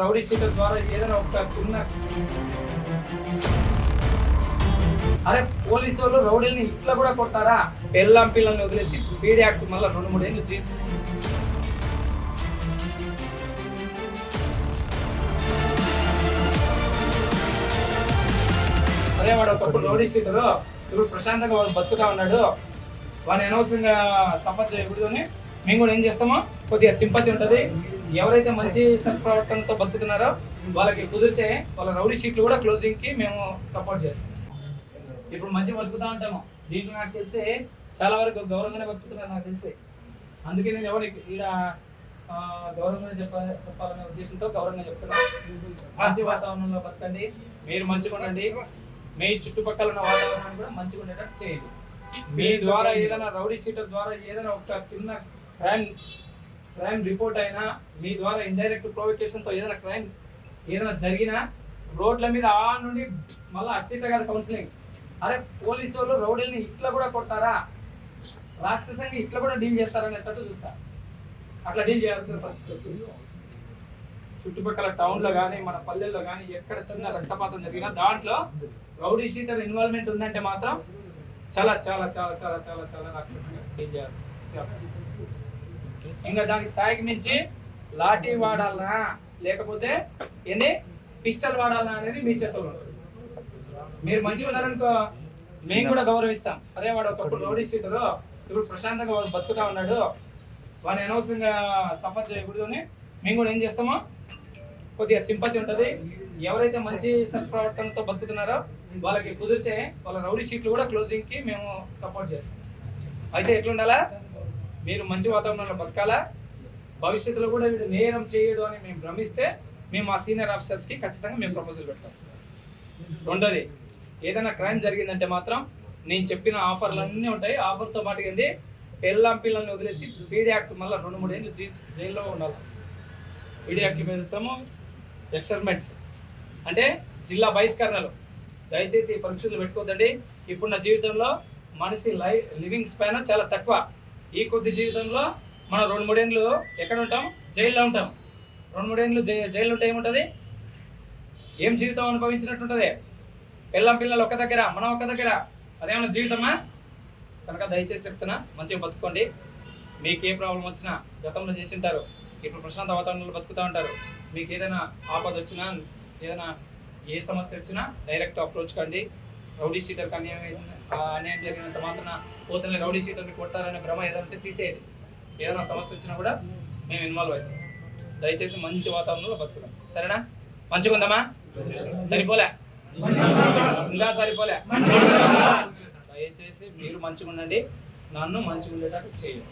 Rowdy sheeter ద్వారా ఏదైనా ఒక చిన్న అరే పోలీసు వాళ్ళు రౌడీల్ని ఇట్లా కూడా కొట్టారా? పెళ్ళాం పిల్లల్ని వదిలేసి పీడీ యాక్ట్ మళ్ళీ 2-3 ఏళ్ళు జీవితం. అరే వాడు ఒకప్పుడు రౌడీ షీటరు, ఇప్పుడు ప్రశాంతంగా వాడు బతుకుతా ఉన్నాడు, వాడిని అనవసరంగా సఫర్ చేయకూడదు అని మేము కూడా ఏం చేస్తామో కొద్దిగా సింపతి ఉంటుంది. ఎవరైతే మంచి సత్ప్రవర్తనతో బతుకుతున్నారో వాళ్ళకి కుదిరితే వాళ్ళ రౌడీ షీట్లు కూడా క్లోజింగ్కి మేము సపోర్ట్ చేస్తాం. ఇప్పుడు మంచి బతుకుతా ఉంటాము. దీంట్లో నాకు తెలిసి చాలా వరకు గౌరవంగానే బతుకుతున్నారు నాకు తెలిసి. అందుకే నేను ఎవరికి ఈడ గౌరవంగానే చెప్పాలనే ఉద్దేశంతో గౌరవంగా చెప్తున్నాను. మంచి వాతావరణంలో బతకండి, మీరు మంచిగా ఉండండి, మీ చుట్టుపక్కల ఉన్న వాతావరణాన్ని కూడా మంచిగా ఉండేటట్టు చేయండి. మీ ద్వారా ఏదైనా రౌడీ షీటర్ ద్వారా ఏదైనా ఒక చిన్న క్రైమ్ రిపోర్ట్ అయినా, మీ ద్వారా ఇండైరెక్ట్ ప్రొవోకేషన్తో ఏదైనా క్రైమ్ ఏదైనా జరిగినా రోడ్ల మీద ఆ నుండి మళ్ళీ అత్యంత కాదు కౌన్సిలింగ్. అరే పోలీసు వాళ్ళు రౌడీల్ని ఇట్లా కూడా కొడతారా? రాక్షసంగా ఇట్లా కూడా డీల్ చేస్తారనేటట్టు చూస్తా. అట్లా డీల్ చేయాల్సిన పరిస్థితి వస్తుంది. చుట్టుపక్కల టౌన్లో కానీ మన పల్లెల్లో కానీ ఎక్కడ చిన్న రక్తపాతం జరిగినా దాంట్లో రౌడీ షీటర్ ఇన్వాల్వ్మెంట్ ఉందంటే మాత్రం చాలా చాలా చాలా చాలా చాలా చాలా రాక్షసంగా డీల్ చేయాలి. ఇంకా దానికి స్థాయికి మించి లాఠీ వాడాలనా లేకపోతే ఏంది పిస్టల్ వాడాలనా అనేది మీ చేతుల్లో ఉంటుంది. మీరు మంచిగా ఉన్నారనుకో మేము కూడా గౌరవిస్తాం. అరే వాడు ఒకప్పుడు రౌడీ షీటరు, ఇప్పుడు ప్రశాంతంగా వాడు బతుకుతా ఉన్నాడు, వాడిని అనవసరంగా సఫర్ చేయకూడదు అని మేము కూడా ఏం చేస్తామో కొద్దిగా సింపతి ఉంటుంది. ఎవరైతే మంచి సత్ప్రవర్తనతో బతుకుతున్నారో వాళ్ళకి కుదిరితే వాళ్ళ రౌడీ షీట్లు కూడా క్లోజింగ్కి మేము సపోర్ట్ చేస్తాం. అయితే ఎట్లుండాలా? మీరు మంచి వాతావరణంలో బతకాలా, భవిష్యత్తులో కూడా వీడు నేరం చేయడు అని మేము భ్రమిస్తే మేము ఆ సీనియర్ ఆఫీసర్స్కి ఖచ్చితంగా మేము ప్రపోజల్ పెడతాం. రెండోది, ఏదైనా క్రైమ్ జరిగిందంటే మాత్రం నేను చెప్పిన ఆఫర్లు అన్నీ ఉంటాయి. ఆఫర్తో పాటుగా ఏంది పెళ్ళాం పిల్లల్ని వదిలేసి పీడీ యాక్ట్ మళ్ళీ 2-3 ఏళ్ళు జైల్లో ఉండాల్సి వస్తుంది. పీడీ యాక్ట్ పెడతాము. ఎక్స్పెరిమెంట్స్ అంటే జిల్లా బహిష్కరణలు. దయచేసి ఈ పరిస్థితులు పెట్టుకోవద్దండి. ఇప్పుడున్న జీవితంలో మనిషి లివింగ్ స్పాన్ చాలా తక్కువ. ఈ కొద్ది జీవితంలో మనం 2-3 ఏళ్ళు ఎక్కడ ఉంటాం? జైల్లో ఉంటాం. 2-3 ఏళ్ళు జైలు ఉంటే ఏముంటుంది? ఏం జీవితం అనుభవించినట్టుంటుంది. పెళ్ళాం పిల్లలు ఒక దగ్గర, మనం ఒక దగ్గర, అదేమన్నా జీవితమా? కనుక దయచేసి చెప్తున్నా, మంచిగా బతుకోండి. మీకు ఏ ప్రాబ్లం వచ్చినా గతంలో చేసి ఉంటారు, ఇప్పుడు ప్రశాంత వాతావరణంలో బతుకుతూ ఉంటారు. మీకు ఏదైనా ఆపద వచ్చినా, ఏదైనా ఏ సమస్య వచ్చినా డైరెక్ట్ అప్రోచ్ కండి. రౌడీ షీటర్కి అన్యాయం జరిగినంత మాత్రాన పోతేనే రౌడీ షీటర్ని కొట్టారనే భ్రమ ఏదంటే తీసేది. ఏదైనా సమస్య వచ్చినా కూడా మేము ఇన్వాల్వ్ అవుతాం. దయచేసి మంచి వాతావరణంలో బతుకుతాం. సరేనా? మంచిగా ఉందామా? సరిపోలే, ఇంకా సరిపోలే. దయచేసి మీరు మంచిగా ఉండండి, నన్ను మంచిగా ఉండేటట్టు చేయండి.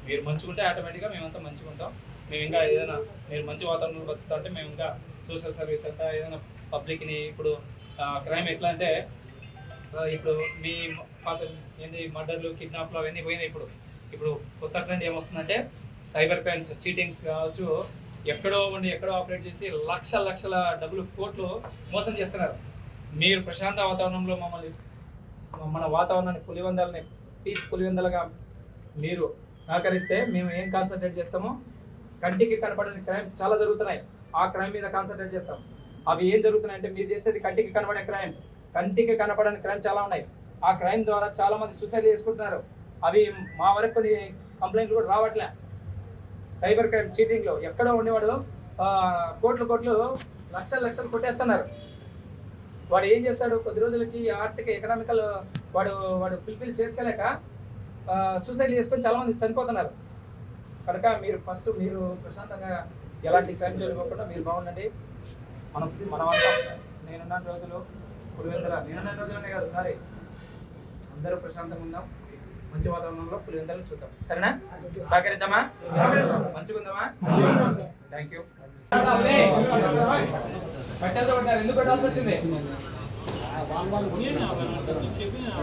మీరు మంచిగా ఉంటే ఆటోమేటిక్గా మేమంతా మంచిగా ఉంటాం. మేము ఇంకా ఏదైనా మీరు మంచి వాతావరణంలో బతుకుతా అంటే మేము ఇంకా సోషల్ సర్వీస్ అంతా ఏదైనా పబ్లిక్ని ఇప్పుడు క్రైమ్ ఎట్లా అంటే ఇప్పుడు మీ పాత ఏంటి మర్డర్లు, కిడ్నాప్లు అవన్నీ పోయినాయి. ఇప్పుడు కొత్త ట్రెండ్ ఏమొస్తుందంటే సైబర్ క్రైమ్స్, చీటింగ్స్ కావచ్చు, ఎక్కడో ఉండి ఎక్కడో ఆపరేట్ చేసి లక్షల డబ్బులు, కోట్లు మోసం చేస్తున్నారు. మీరు ప్రశాంత వాతావరణంలో మన వాతావరణాన్ని పులివెందలుగా మీరు సహకరిస్తే మేము ఏం కాన్సన్ట్రేట్ చేస్తామో, కంటికి కనపడని క్రైమ్ చాలా జరుగుతున్నాయి, ఆ క్రైమ్ మీద కాన్సన్ట్రేట్ చేస్తాం. అవి ఏం జరుగుతున్నాయంటే మీరు చేసేది కంటికి కనపడే క్రైమ్, కంటికి కనపడని క్రైమ్ చాలా ఉన్నాయి. ఆ క్రైమ్ ద్వారా చాలా మంది సూసైడ్ చేసుకుంటున్నారు. అవి మా వరకు కొన్ని కంప్లైంట్లు కూడా రావట్లే. సైబర్ క్రైమ్, చీటింగ్లో ఎక్కడో ఉండేవాడు కోట్లు లక్షలు కొట్టేస్తున్నారు. వాడు ఏం చేస్తాడు? కొద్ది రోజులకి ఆర్థిక ఎకనామికల్ వాడు ఫుల్ఫిల్ చేసుకోలేక సూసైడ్ చేసుకొని చాలామంది చనిపోతున్నారు. కనుక మీరు ఫస్ట్ మీరు ప్రశాంతంగా ఎలాంటి క్రైమ్ జరగకుండా మీరు బాగుండండి. మనమంతా నేనున్న రోజులు పులివెందుల, నేనున్న రోజులనే కాదు సారీ, అందరూ ప్రశాంతంగా ఉందాం, మంచి వాతావరణంలో పులివెందులు చూద్దాం. సరేనా? సహకరిద్దామా? మంచిగా ఉందామా? Thank you. కట్టెలతో కొట్టారు, ఎందుకు కొట్టాల్సి వచ్చింది?